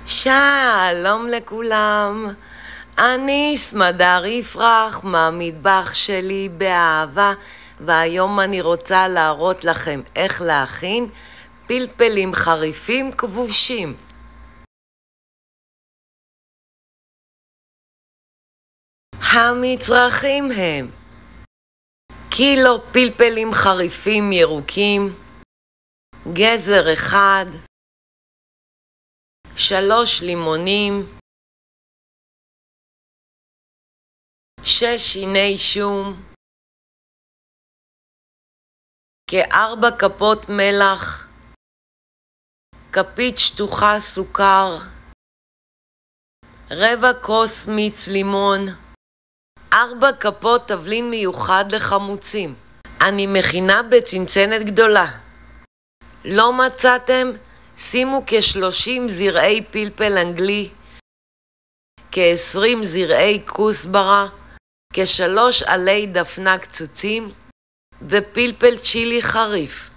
שלום לכולם, אני סמדר יפרח מהמטבח שלי באהבה, והיום אני רוצה להראות לכם איך להכין פלפלים חריפים כבושים. המצרכים הם קילו פלפלים חריפים ירוקים, גזר אחד, 3 לימונים, 6 שיני שום, כ4 כפות מלח, כפית שטוחה סוכר, רבע כוס מיץ לימון, 4 כפות תבלין מיוחד לחמוצים. אני מכינה בצנצנת גדולה. לא מצאתם? שימו כ30 זרעי פלפל אנגלי, כ20 זרעי כוסברה, כ3 עלי דפנה קצוצים ופלפל צ'ילי חריף,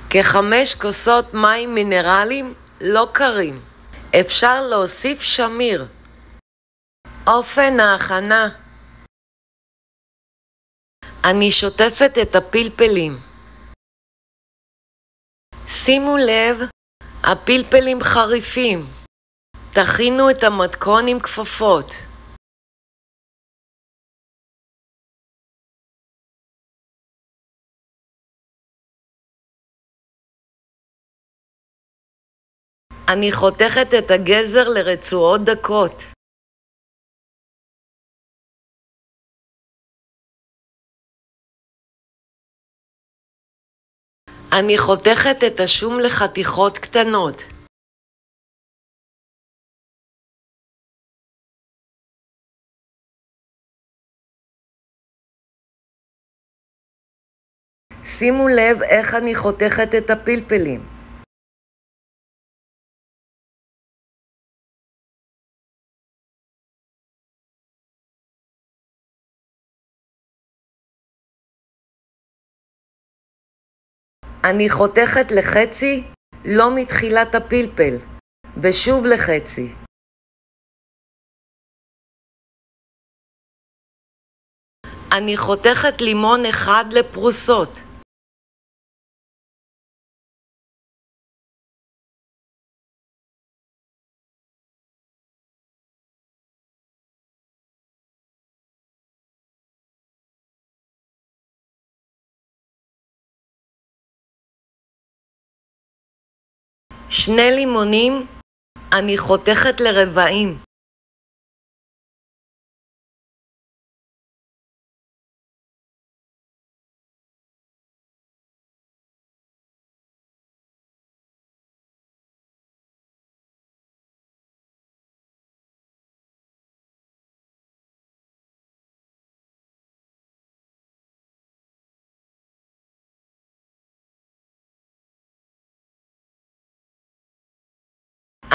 כ5 כוסות מים מינרליים לא קרים. אפשר להוסיף שמיר. אופן ההכנה: אני שוטפת את הפלפלים. שימו לב, הפלפלים חריפים. תכינו את המתכון עם כפפות. אני חותכת את הגזר לרצועות דקות. אני חותכת את השום לחתיכות קטנות. שימו לב איך אני חותכת את הפלפלים. אני חותכת לחצי, לא מתחילת הפלפל, ושוב לחצי. אני חותכת לימון אחד לפרוסות. שני לימונים אני חותכת לרבעים.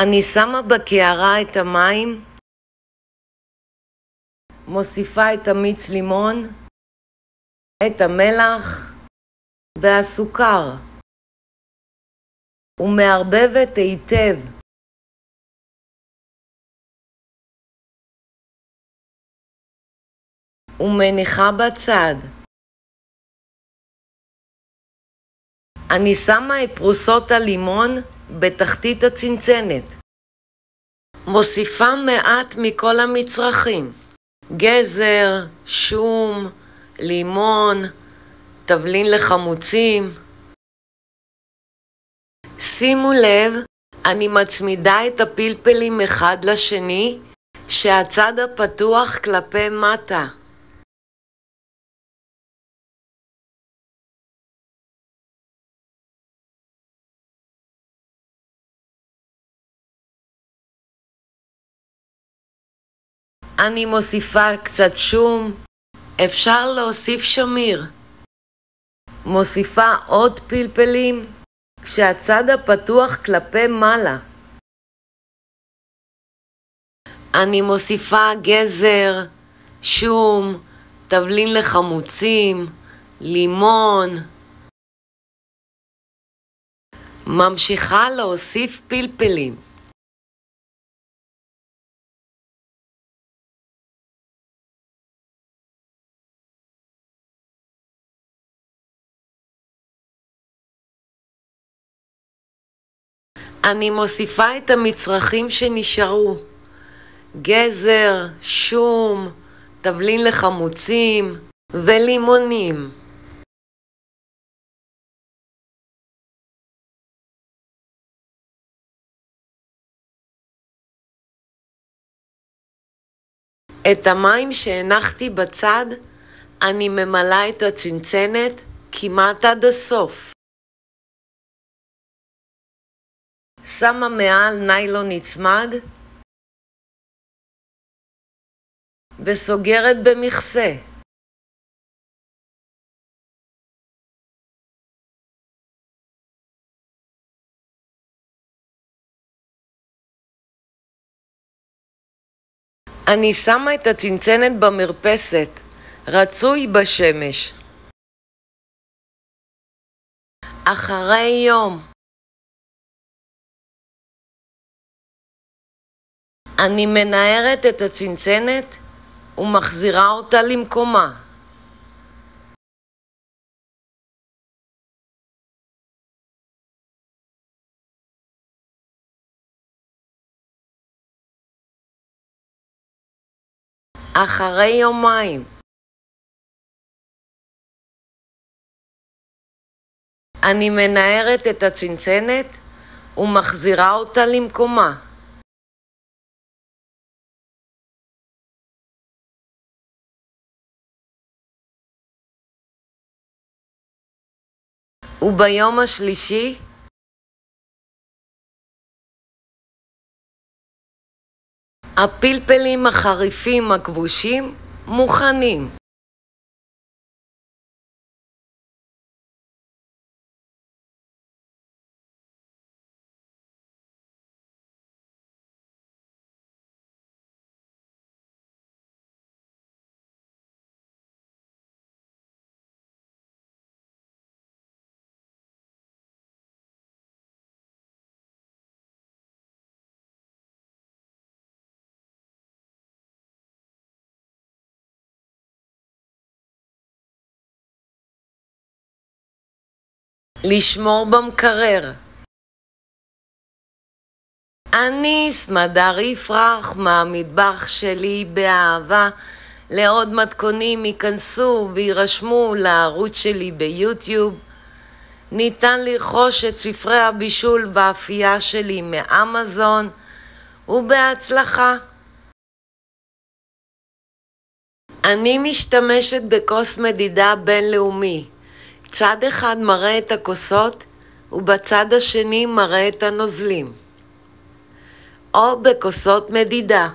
אני שמה בקערה את המים, מוסיפה את המיץ לימון, את המלח והסוכר, ומערבבת היטב. ומניחה בצד. אני שמה את פרוסות הלימון בתחתית הצנצנת. מוסיפה מעט מכל המצרכים: גזר, שום, לימון, תבלין לחמוצים. שימו לב, אני מצמידה את הפלפלים אחד לשני, שהצד הפתוח כלפי מטה. אני מוסיפה קצת שום, אפשר להוסיף שמיר. מוסיפה עוד פלפלים כשהצד הפתוח כלפי מעלה. אני מוסיפה גזר, שום, תבלין לחמוצים, לימון. ממשיכה להוסיף פלפלים. אני מוסיפה את המצרכים שנשארו. גזר, שום, תבלין לחמוצים ולימונים. את המים שהנחתי בצד, אני ממלאה את הצנצנת כמעט עד הסוף. שמה מעל ניילון נצמד וסוגרת במכסה. אני שמה את הצנצנת במרפסת, רצוי בשמש. אחרי יום אני מנערת את הצנצנת ומחזירה אותה למקומה. אחרי יומיים אני מנערת את הצנצנת ומחזירה אותה למקומה. וביום השלישי הפלפלים החריפים הכבושים מוכנים. לשמור במקרר. אני סמדר יפרח מהמטבח שלי באהבה. לעוד מתכונים ייכנסו וירשמו לערוץ שלי ביוטיוב. ניתן לרכוש את ספרי הבישול והאפייה שלי מאמזון, ובהצלחה. אני משתמשת בכוס מדידה בינלאומי. צד אחד מראה את הכוסות ובצד השני מראה את הנוזלים, או בכוסות מדידה.